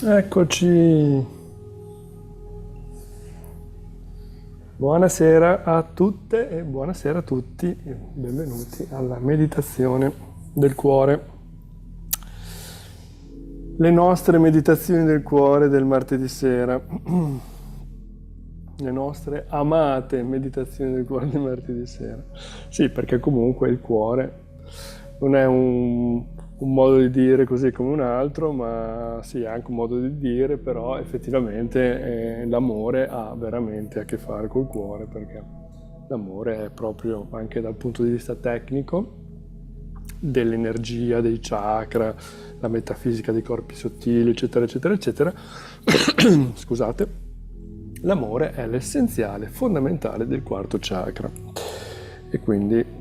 Eccoci. Buonasera a tutte e buonasera a tutti e benvenuti alla meditazione del cuore. Le nostre meditazioni del cuore del martedì sera. Le nostre amate meditazioni del cuore del martedì sera. Sì, perché comunque il cuore non è un modo di dire così come un altro, ma sì, è anche un modo di dire, però effettivamente l'amore ha veramente a che fare col cuore, perché l'amore è proprio, anche dal punto di vista tecnico, dell'energia, dei chakra, la metafisica dei corpi sottili, eccetera, eccetera, eccetera. Scusate. L'amore è l'essenziale, fondamentale del quarto chakra. E quindi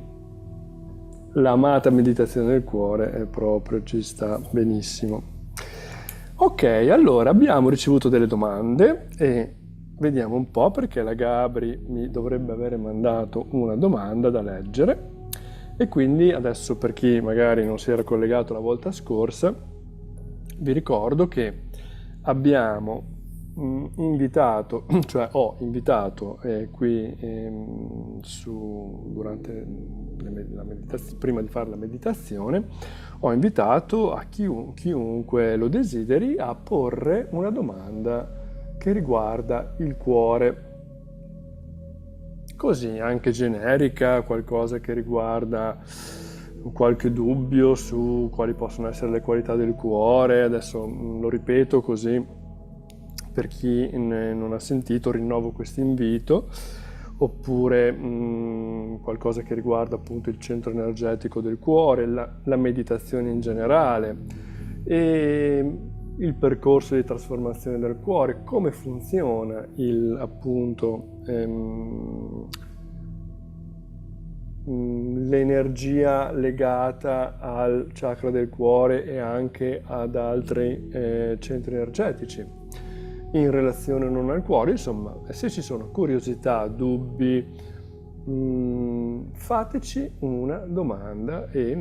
l'amata meditazione del cuore è proprio, ci sta benissimo. Ok, allora abbiamo ricevuto delle domande e vediamo un po', perché la Gabri mi dovrebbe avere mandato una domanda da leggere e quindi adesso, per chi magari non si era collegato la volta scorsa, vi ricordo che abbiamo invitato, cioè ho invitato qui durante la meditazione, prima di fare la meditazione, ho invitato a chiunque lo desideri a porre una domanda che riguarda il cuore, così anche generica, qualcosa che riguarda qualche dubbio su quali possono essere le qualità del cuore. Adesso lo ripeto così per chi non ha sentito, rinnovo questo invito, oppure qualcosa che riguarda appunto il centro energetico del cuore, la meditazione in generale e il percorso di trasformazione del cuore, come funziona l'energia legata al chakra del cuore e anche ad altri centri energetici in relazione non al cuore. Insomma, se ci sono curiosità, dubbi, fateci una domanda e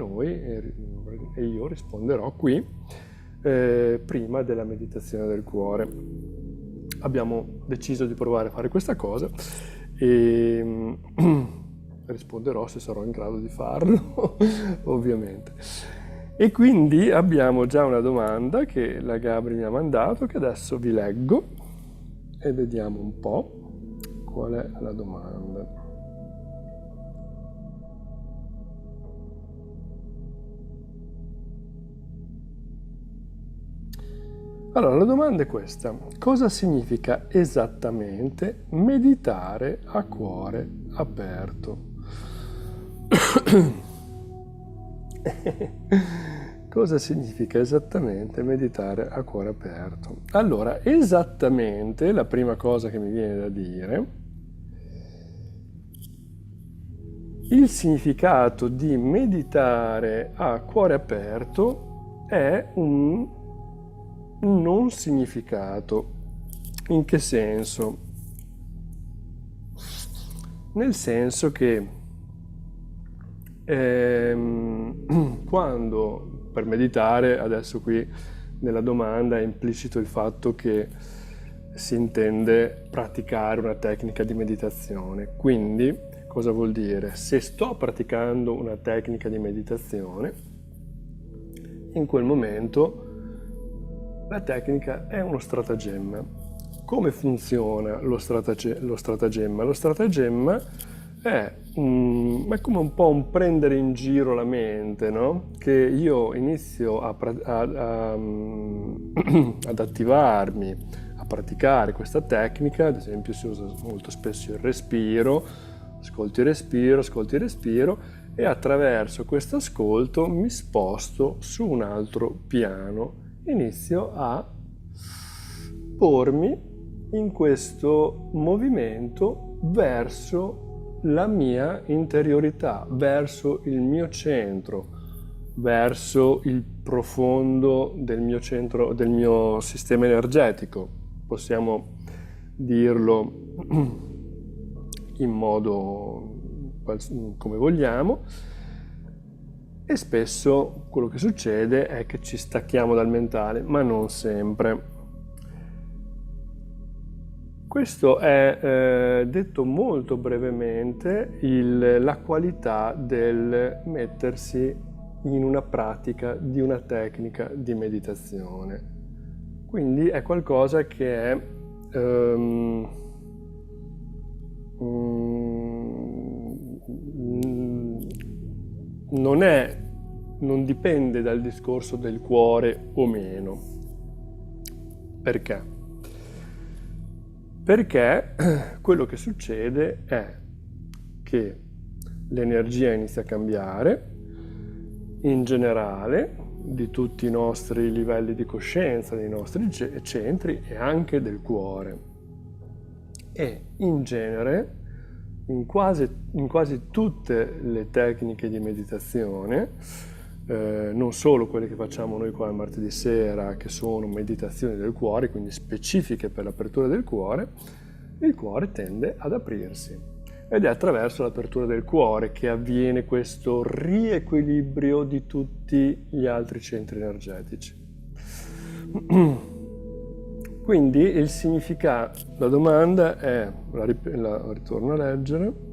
io risponderò qui prima della meditazione del cuore. Abbiamo deciso di provare a fare questa cosa e risponderò se sarò in grado di farlo, ovviamente. E quindi abbiamo già una domanda che la Gabri mi ha mandato, che adesso vi leggo e vediamo un po' qual è la domanda. Allora, la domanda è questa: cosa significa esattamente meditare a cuore aperto? Cosa significa esattamente meditare a cuore aperto? Allora, esattamente la prima cosa che mi viene da dire, il significato di meditare a cuore aperto è un non significato. In che senso? Nel senso che quando per meditare, adesso qui nella domanda è implicito il fatto che si intende praticare una tecnica di meditazione. Quindi cosa vuol dire? Se sto praticando una tecnica di meditazione, in quel momento la tecnica è uno stratagemma. Come funziona lo stratagemma? Lo stratagemma è come un po' un prendere in giro la mente, no? Che io inizio ad attivarmi, a praticare questa tecnica. Ad esempio si usa molto spesso il respiro, ascolti il respiro e attraverso questo ascolto mi sposto su un altro piano, inizio a pormi in questo movimento verso la mia interiorità, verso il mio centro, verso il profondo del mio centro, del mio sistema energetico. Possiamo dirlo in modo come vogliamo, e spesso quello che succede è che ci stacchiamo dal mentale, ma non sempre. Questo è, detto molto brevemente, la qualità del mettersi in una pratica di una tecnica di meditazione. Quindi è qualcosa che è, non dipende dal discorso del cuore o meno. Perché? Perché quello che succede è che l'energia inizia a cambiare in generale di tutti i nostri livelli di coscienza, dei nostri centri e anche del cuore. E in genere, in quasi tutte le tecniche di meditazione, non solo quelle che facciamo noi qua il martedì sera, che sono meditazioni del cuore, quindi specifiche per l'apertura del cuore, il cuore tende ad aprirsi. Ed è attraverso l'apertura del cuore che avviene questo riequilibrio di tutti gli altri centri energetici. Quindi il significato, la domanda è, la ritorno a leggere,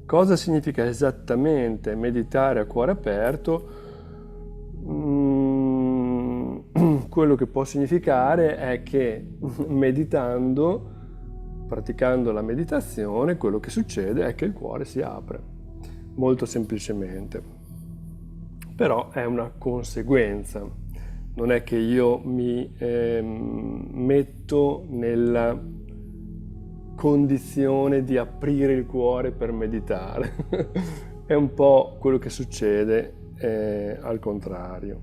cosa significa esattamente meditare a cuore aperto? Quello che può significare è che meditando, praticando la meditazione, quello che succede è che il cuore si apre, molto semplicemente. Però è una conseguenza, non è che io mi metto nella condizione di aprire il cuore per meditare. È un po' quello che succede al contrario.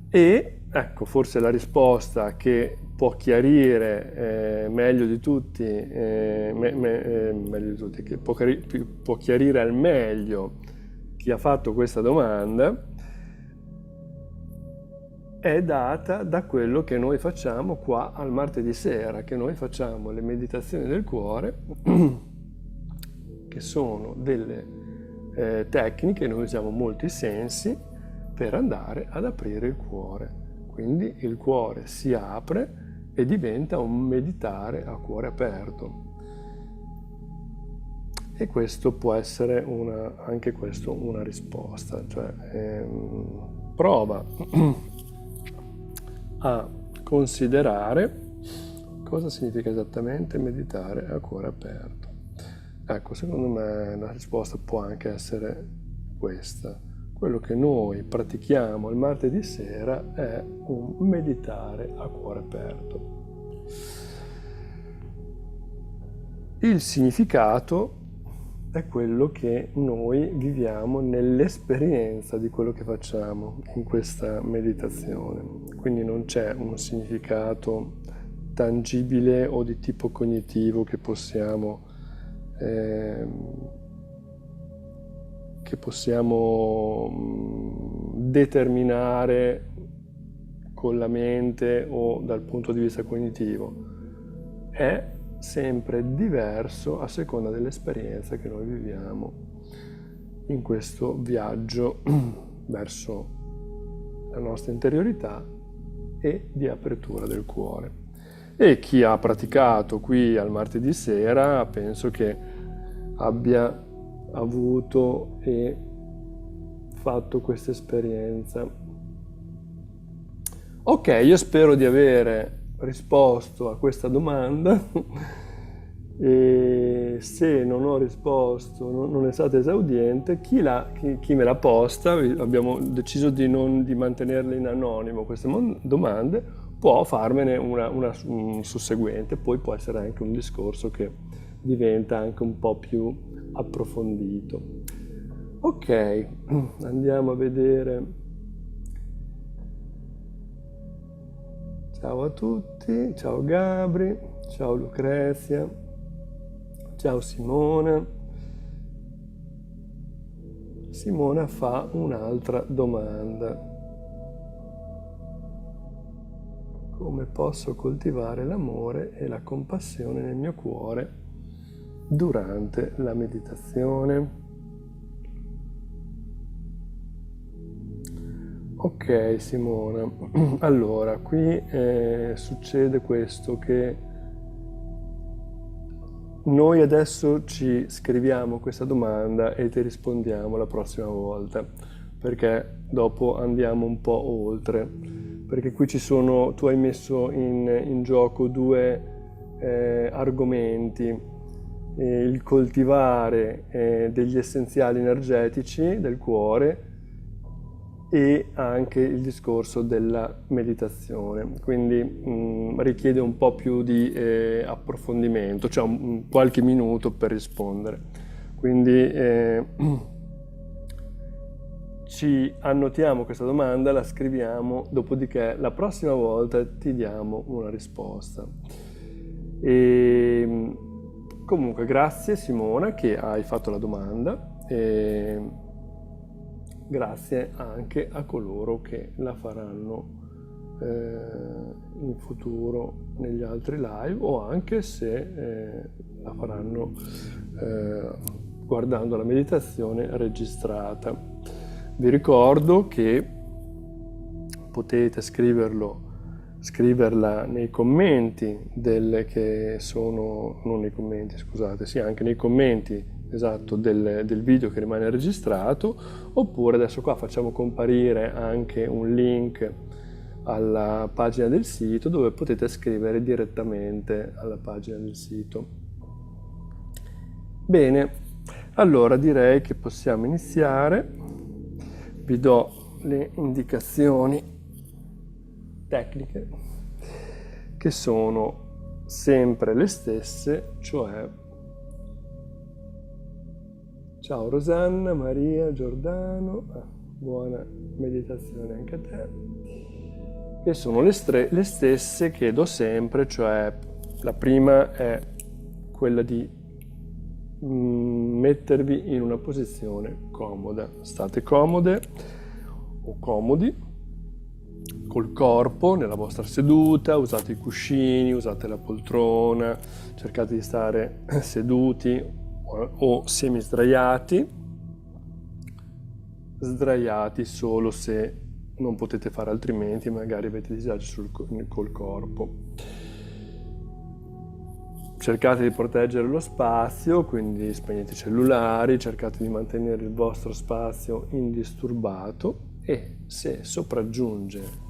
E ecco, forse la risposta che può chiarire meglio di tutti, che può chiarire al meglio chi ha fatto questa domanda, è data da quello che noi facciamo qua al martedì sera, che noi facciamo le meditazioni del cuore, che sono delle tecniche, noi usiamo molti sensi per andare ad aprire il cuore. Quindi il cuore si apre e diventa un meditare a cuore aperto. E questo può essere anche questo una risposta, cioè prova a considerare cosa significa esattamente meditare a cuore aperto. Ecco, secondo me la risposta può anche essere questa. Quello che noi pratichiamo il martedì sera è un meditare a cuore aperto. Il significato è quello che noi viviamo nell'esperienza di quello che facciamo in questa meditazione. Quindi non c'è un significato tangibile o di tipo cognitivo che possiamo determinare con la mente o dal punto di vista cognitivo. È sempre diverso a seconda dell'esperienza che noi viviamo in questo viaggio verso la nostra interiorità e di apertura del cuore. E chi ha praticato qui al martedì sera penso che abbia avuto e fatto questa esperienza. Ok, io spero di avere risposto a questa domanda e se non ho risposto, non è stata esaudiente, chi me l'ha posta, abbiamo deciso di mantenerle in anonimo queste domande, può farmene una susseguente, poi può essere anche un discorso che diventa anche un po' più approfondito. Ok, andiamo a vedere. Ciao a tutti, ciao Gabri, ciao Lucrezia, ciao Simona. Simona fa un'altra domanda. Come posso coltivare l'amore e la compassione nel mio cuore durante la meditazione? Ok Simona, allora qui succede questo, che noi adesso ci scriviamo questa domanda e ti rispondiamo la prossima volta, perché dopo andiamo un po' oltre, perché qui tu hai messo in gioco due argomenti, il coltivare degli essenziali energetici del cuore e anche il discorso della meditazione, quindi richiede un po' più di approfondimento, cioè qualche minuto per rispondere. Quindi ci annotiamo questa domanda, la scriviamo, dopodiché la prossima volta ti diamo una risposta. E, comunque grazie Simona che hai fatto la domanda. E, grazie anche a coloro che la faranno in futuro negli altri live o anche se la faranno guardando la meditazione registrata. Vi ricordo che potete scriverla nei commenti non nei commenti, scusate, sì, anche nei commenti, esatto, del video che rimane registrato, oppure adesso qua facciamo comparire anche un link alla pagina del sito dove potete scrivere direttamente alla pagina del sito. Bene, allora direi che possiamo iniziare. Vi do le indicazioni tecniche che sono sempre le stesse, cioè ciao Rosanna, Maria, Giordano, buona meditazione anche a te, e sono le stesse che do sempre, cioè la prima è quella di mettervi in una posizione comoda, state comode o comodi col corpo nella vostra seduta, usate i cuscini, usate la poltrona, cercate di stare seduti o semi sdraiati solo se non potete fare altrimenti, magari avete disagi col corpo. Cercate di proteggere lo spazio, quindi spegnete i cellulari, cercate di mantenere il vostro spazio indisturbato e se sopraggiunge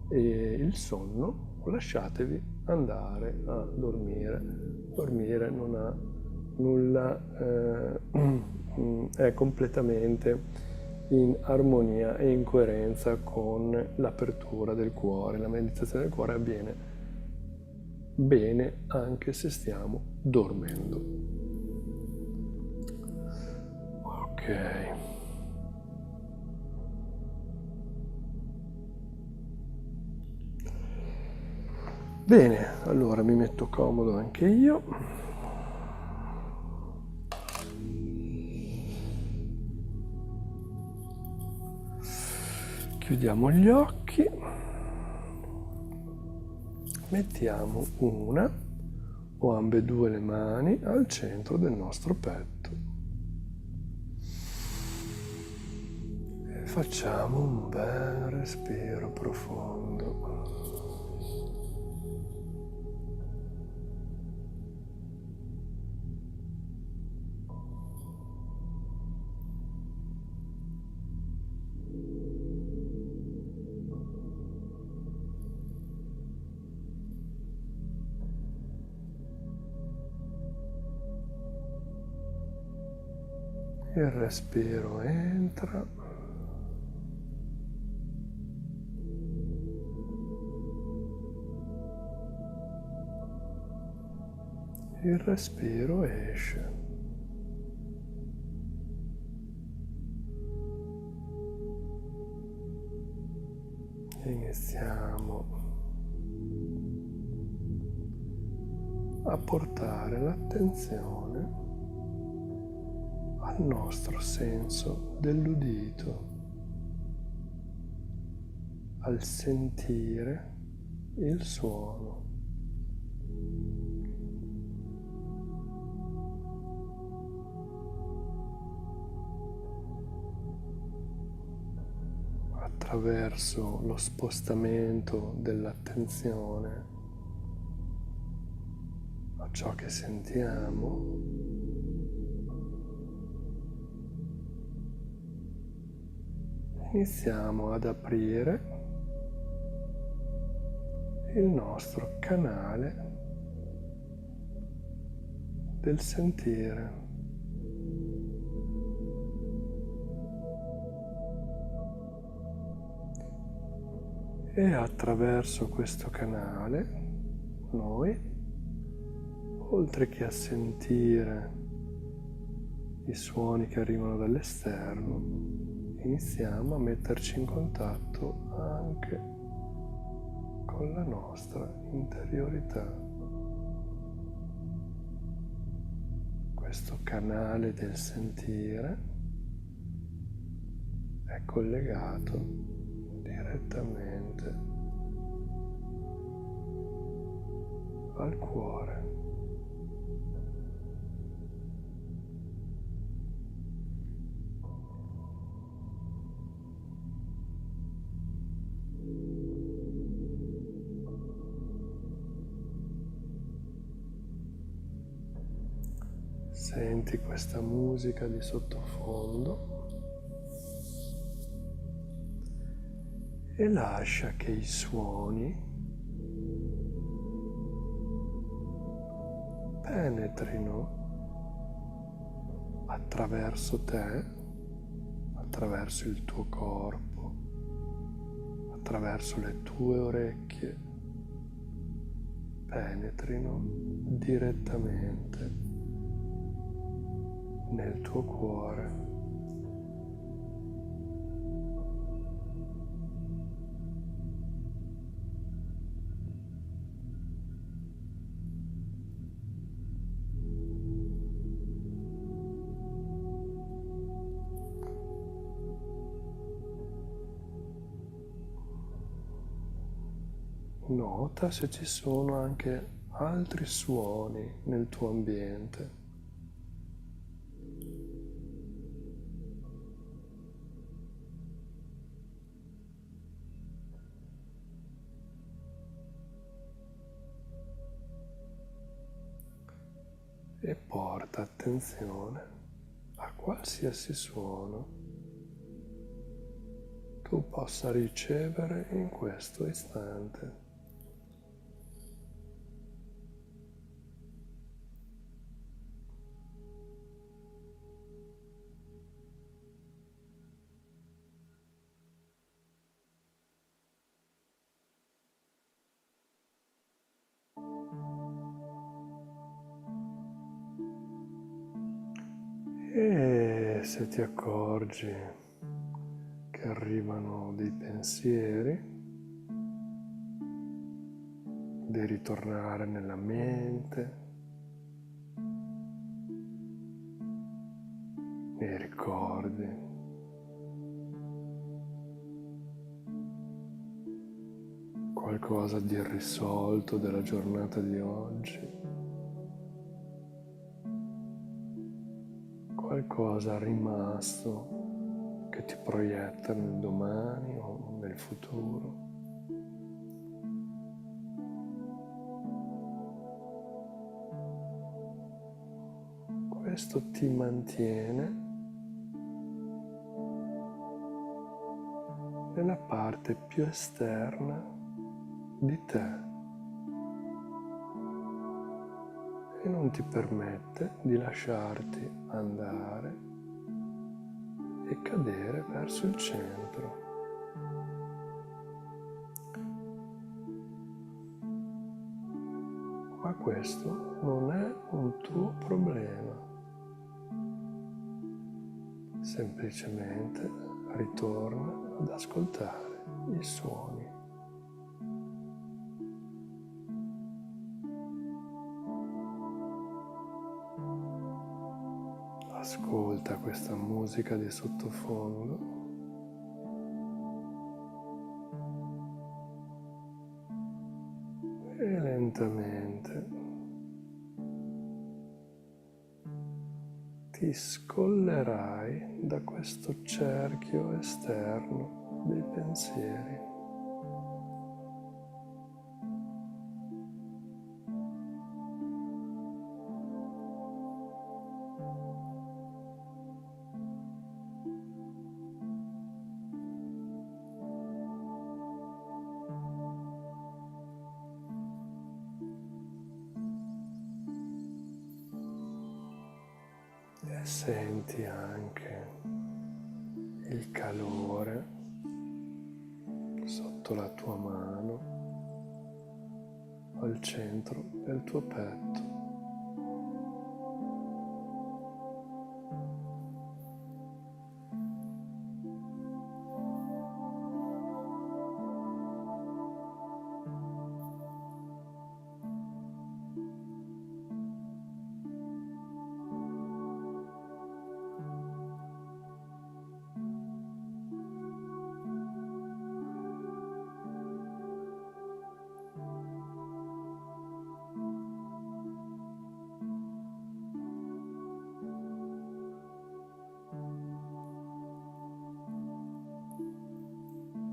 il sonno, lasciatevi andare a dormire. Dormire non ha nulla, è completamente in armonia e in coerenza con l'apertura del cuore. La meditazione del cuore avviene bene anche se stiamo dormendo. Ok. Bene, allora mi metto comodo anche io. Chiudiamo gli occhi. Mettiamo una o ambedue le mani al centro del nostro petto e facciamo un bel respiro profondo. Il respiro entra il respiro esce. Iniziamo a portare l'attenzione al nostro senso dell'udito, al sentire il suono. attraverso lo spostamento dell'attenzione a ciò che sentiamo, iniziamo ad aprire il nostro canale del sentire. E attraverso questo canale noi, oltre che a sentire i suoni che arrivano dall'esterno, iniziamo a metterci in contatto anche con la nostra interiorità. Questo canale del sentire è collegato direttamente al cuore. Senti questa musica di sottofondo e lascia che i suoni penetrino attraverso te, attraverso il tuo corpo, attraverso le tue orecchie, penetrino direttamente nel tuo cuore. Nota se ci sono anche altri suoni nel tuo ambiente. E porta attenzione a qualsiasi suono tu possa ricevere in questo istante. E se ti accorgi che arrivano dei pensieri, di ritornare nella mente, nei ricordi, qualcosa di irrisolto della giornata di oggi, qualcosa rimasto che ti proietta nel domani o nel futuro. Questo ti mantiene nella parte più esterna di te e non ti permette di lasciarti andare e cadere verso il centro. Ma questo non è un tuo problema. Semplicemente ritorna ad ascoltare i suoni. Ascolta questa musica di sottofondo e lentamente ti scollerai da questo cerchio esterno dei pensieri. E senti anche il calore sotto la tua mano al centro del tuo petto.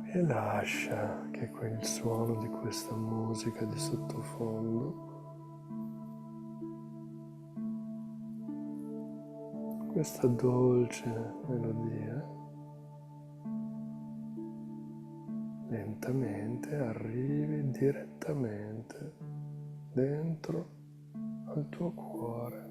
E lascia che il suono di questa musica di sottofondo, questa dolce melodia, lentamente arrivi direttamente dentro al tuo cuore.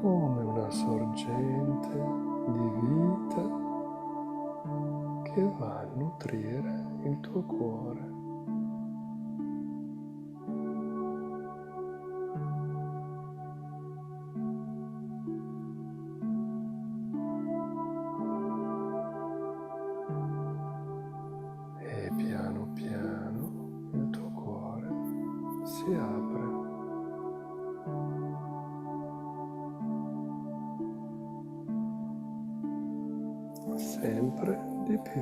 Come una sorgente di vita che va a nutrire il tuo cuore. E piano piano il tuo cuore si apre. Sempre di più.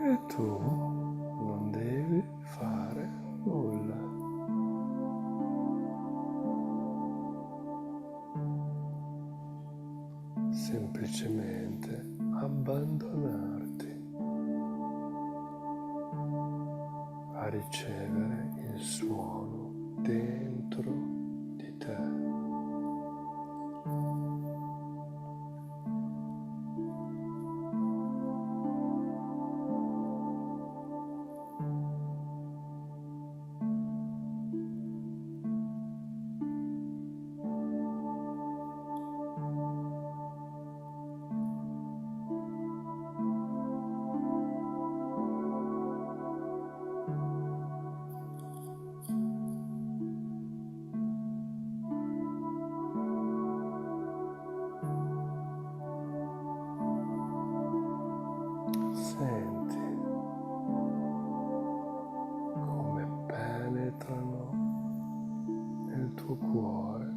E tu non devi fare nulla. Semplicemente abbandonarti a ricevere il suono dentro di te. Senti come penetrano nel tuo cuore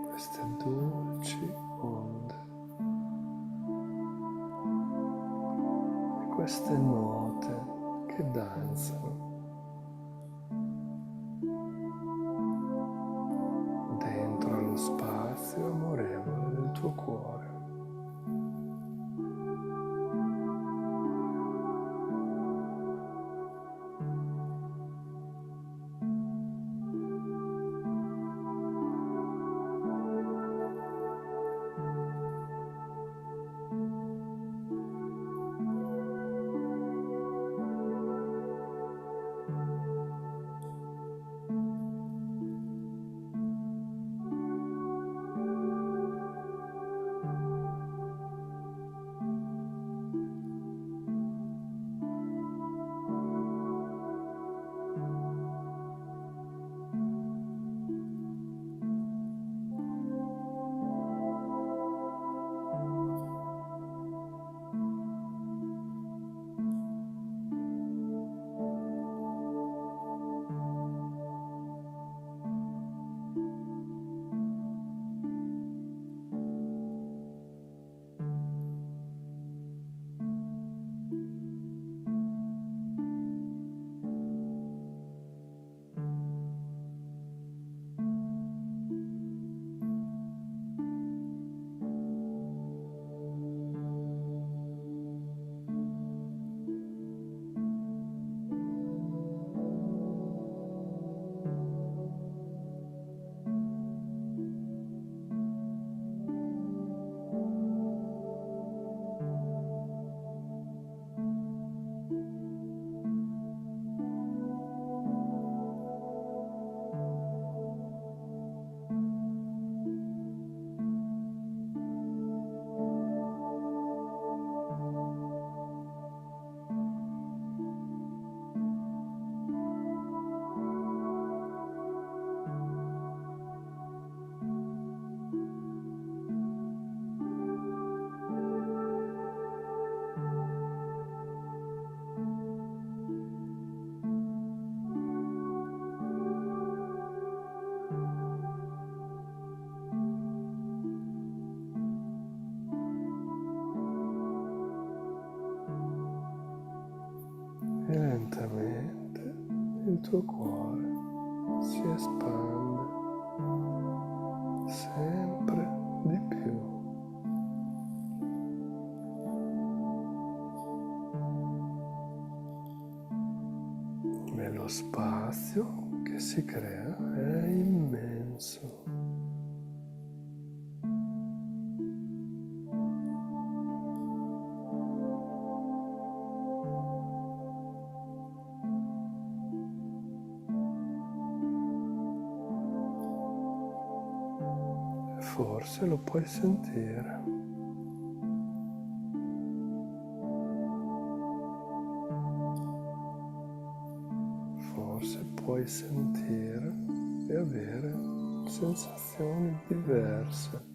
queste dolci onde e queste note che danzano dentro allo spazio amorevole del tuo cuore. lentamente il tuo cuore si espande sempre di più. E lo spazio che si crea è immenso. Forse lo puoi sentire. Forse puoi sentire e avere sensazioni diverse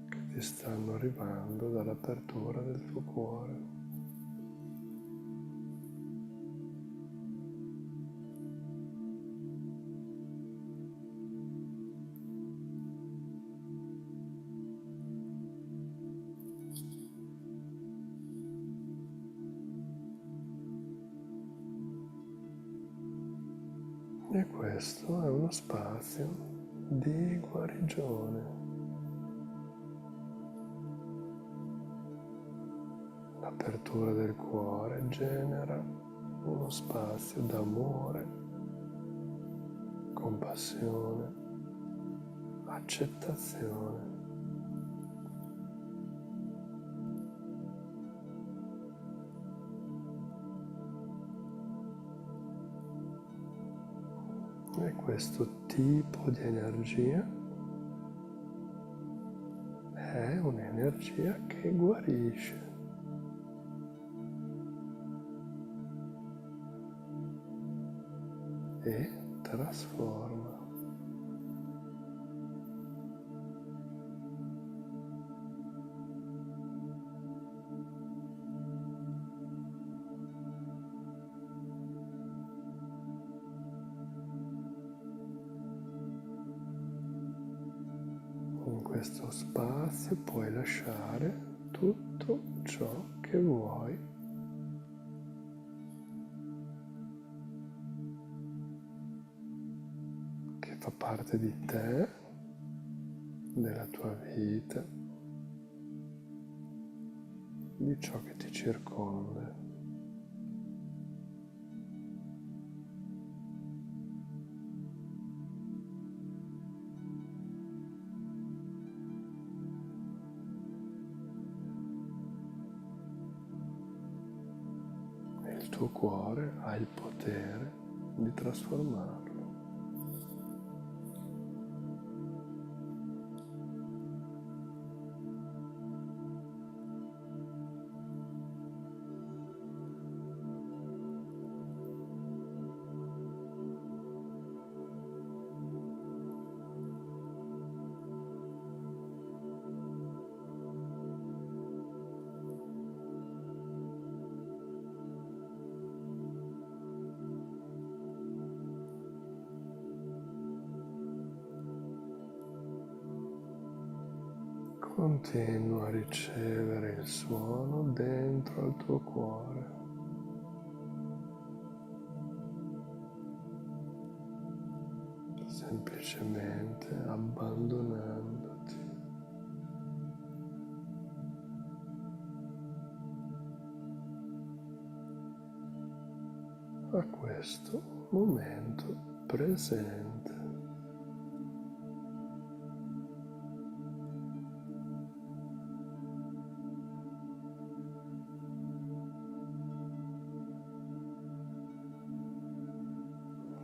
che ti stanno arrivando dall'apertura del tuo cuore. E questo è uno spazio di guarigione. L'apertura del cuore genera uno spazio d'amore, compassione, accettazione. E questo tipo di energia è un'energia che guarisce. E trasforma. In questo spazio puoi lasciare tutto ciò che vuoi, che fa parte di te, della tua vita, di ciò che ti circonda. Il tuo cuore ha il potere di trasformarlo. Continua a ricevere il suono dentro al tuo cuore. Semplicemente abbandonandoti a questo momento presente.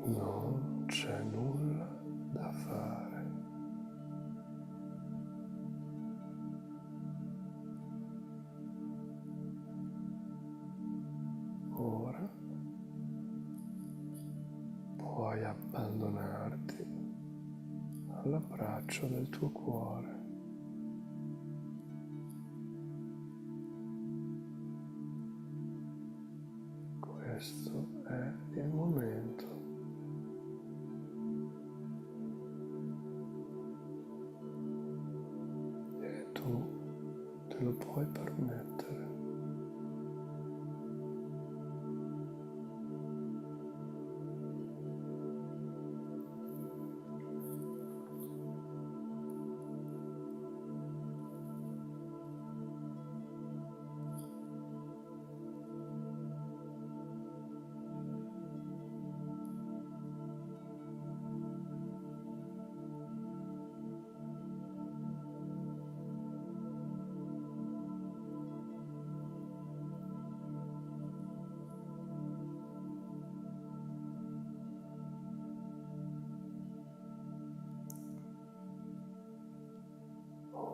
Non c'è nulla da fare. Ora puoi abbandonarti all'abbraccio del tuo cuore. Questo è il momento. E tu te lo puoi permettere.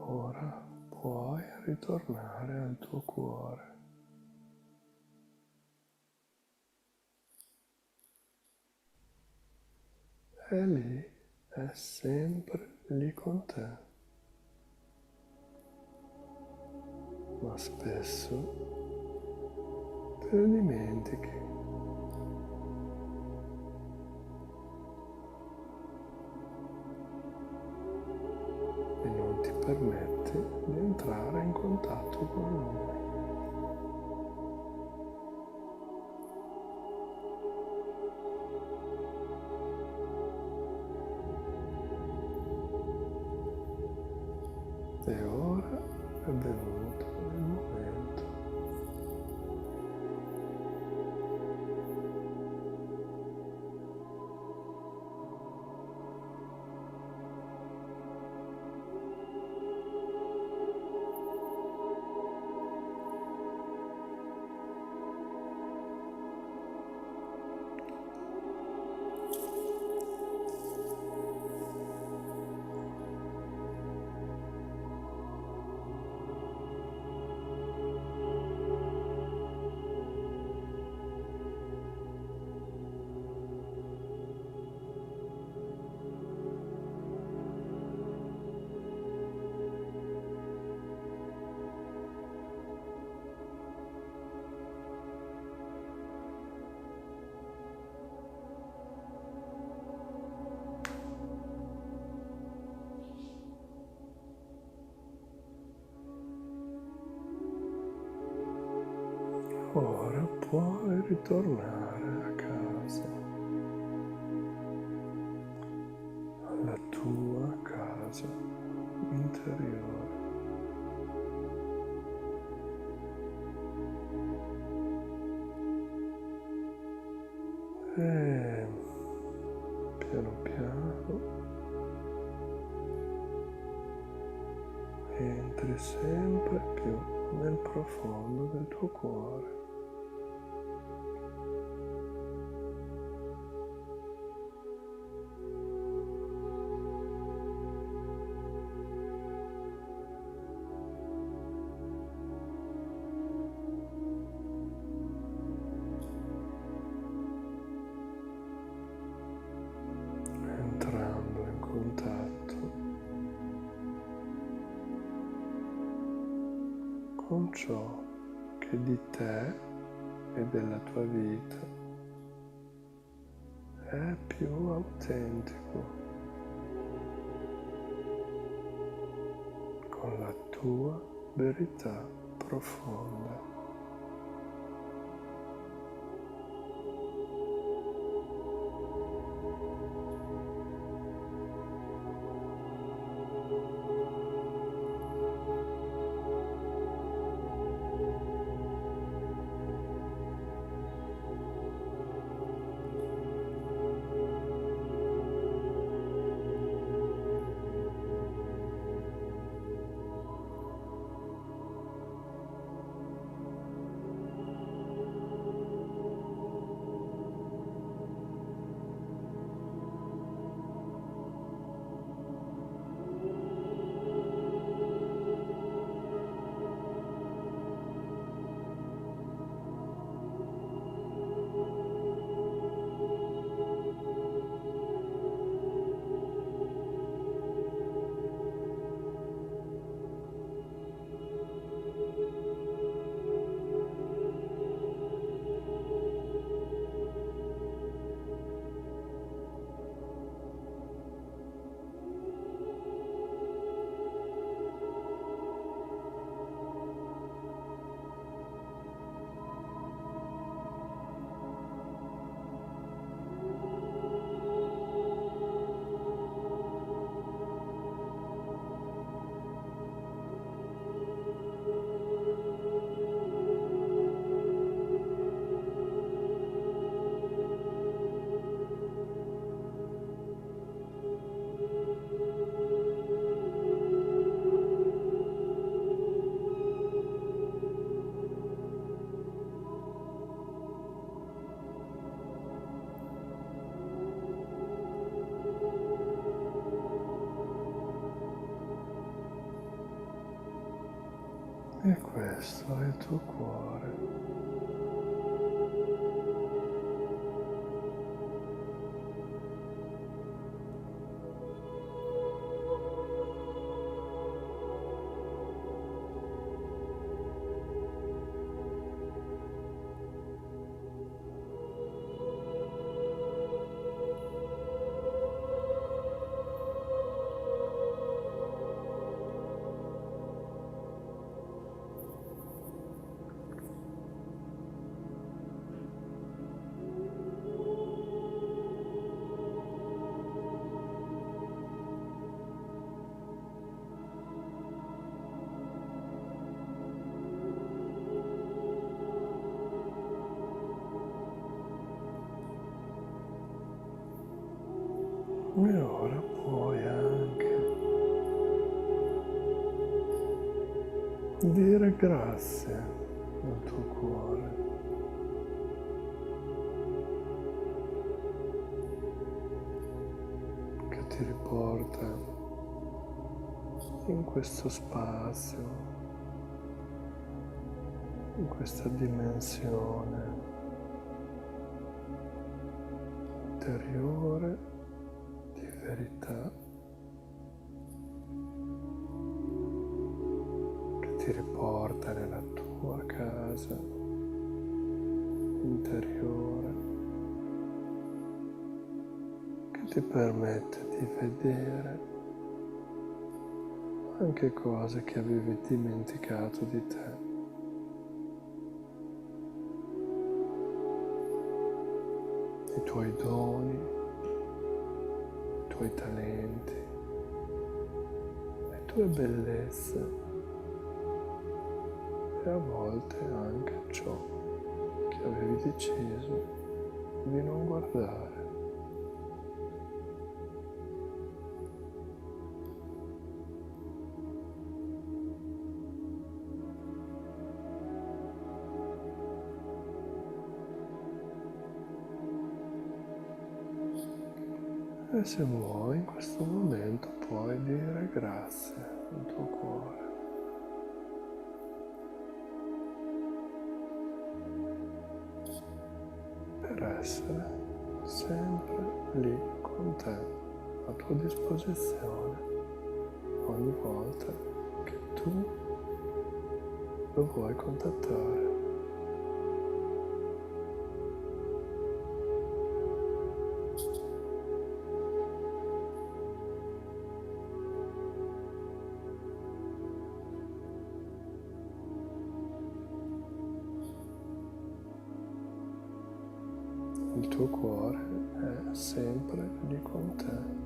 Ora puoi ritornare al tuo cuore. È lì, è sempre lì con te. Ma spesso te lo dimentichi e non ti permetti di entrare in contatto con lui. E ora è venuto il momento. Ora puoi ritornare a casa, alla tua casa interiore. E piano piano entri sempre più nel profondo del tuo cuore. Entrando in contatto con ciò che di te e della tua vita è più autentico, con la tua verità profonda. Questo è il tuo cuore. E ora puoi anche dire grazie al tuo cuore, che ti riporta in questo spazio, in questa dimensione interiore di verità, che ti riporta nella tua casa interiore, che ti permette di vedere anche cose che avevi dimenticato di te. I tuoi doni, i tuoi talenti, le tue bellezze e a volte anche ciò che avevi deciso di non guardare. E se vuoi in questo momento puoi dire grazie al tuo cuore. Per essere sempre lì con te, a tua disposizione, ogni volta che tu lo vuoi contattare. Il tuo cuore è sempre lì con te.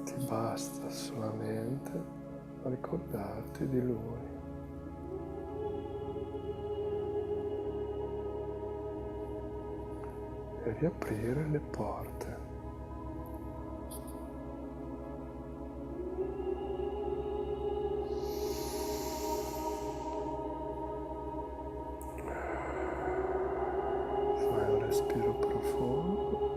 Ti basta solamente ricordarti di Lui. E riaprire le porte. Fai un respiro profondo.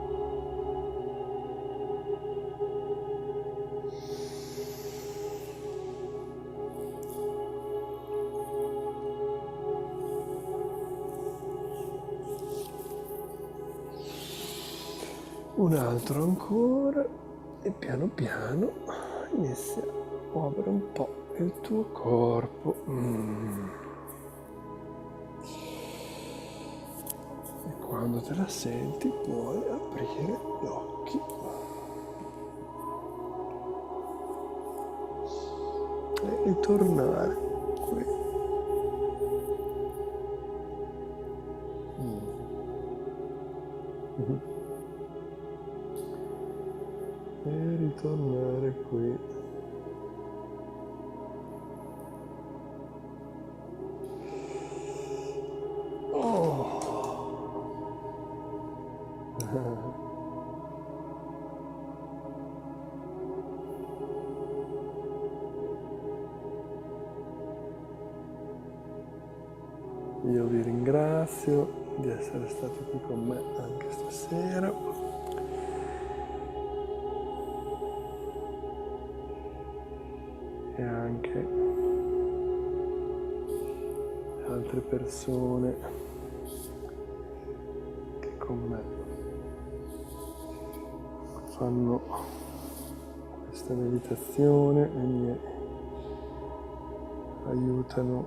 Un altro ancora e piano piano inizia a muovere un po' il tuo corpo. E quando te la senti puoi aprire gli occhi e ritornare qui. E ritornare qui. Oh. Io vi ringrazio di essere stati qui con me anche stasera e anche altre persone che con me fanno questa meditazione e mi aiutano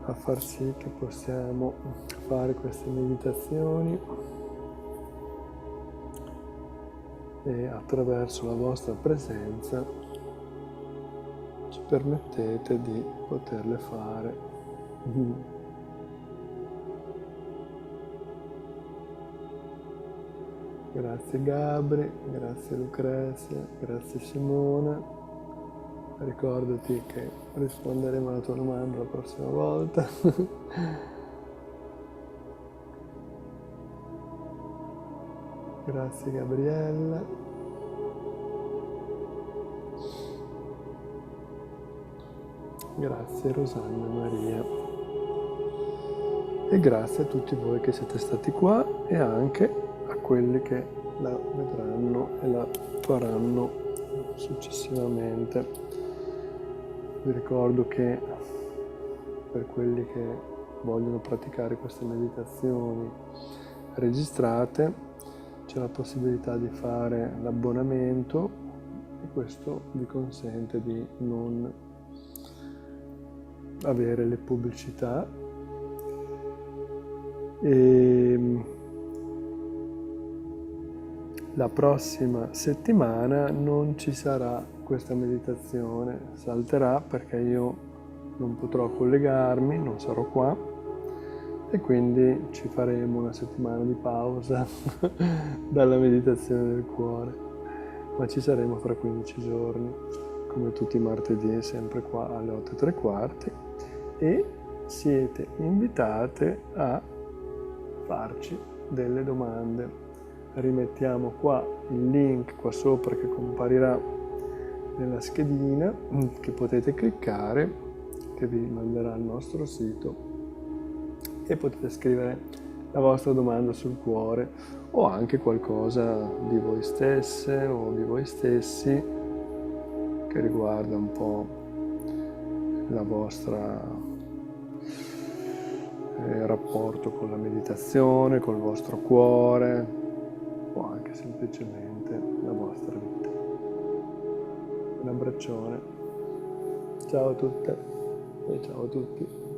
a far sì che possiamo fare queste meditazioni e attraverso la vostra presenza ci permettete di poterle fare. Grazie Gabri, grazie Lucrezia, grazie Simona. Ricordati che risponderemo alla tua domanda la prossima volta. Grazie Gabriella. Grazie Rosanna Maria. E grazie a tutti voi che siete stati qua e anche a quelli che la vedranno e la faranno successivamente. Vi ricordo che per quelli che vogliono praticare queste meditazioni registrate c'è la possibilità di fare l'abbonamento e questo vi consente di non avere le pubblicità e la prossima settimana non ci sarà questa meditazione, salterà perché io non potrò collegarmi, non sarò qua e quindi ci faremo una settimana di pausa dalla meditazione del cuore, ma ci saremo fra 15 giorni, come tutti i martedì, sempre qua alle 8:15 e siete invitate a farci delle domande. Rimettiamo qua il link qua sopra che comparirà nella schedina che potete cliccare, che vi manderà al nostro sito e potete scrivere la vostra domanda sul cuore o anche qualcosa di voi stesse o di voi stessi che riguarda un po' la vostra rapporto con la meditazione, col vostro cuore o anche semplicemente la vostra vita. Un abbraccione, ciao a tutte e ciao a tutti.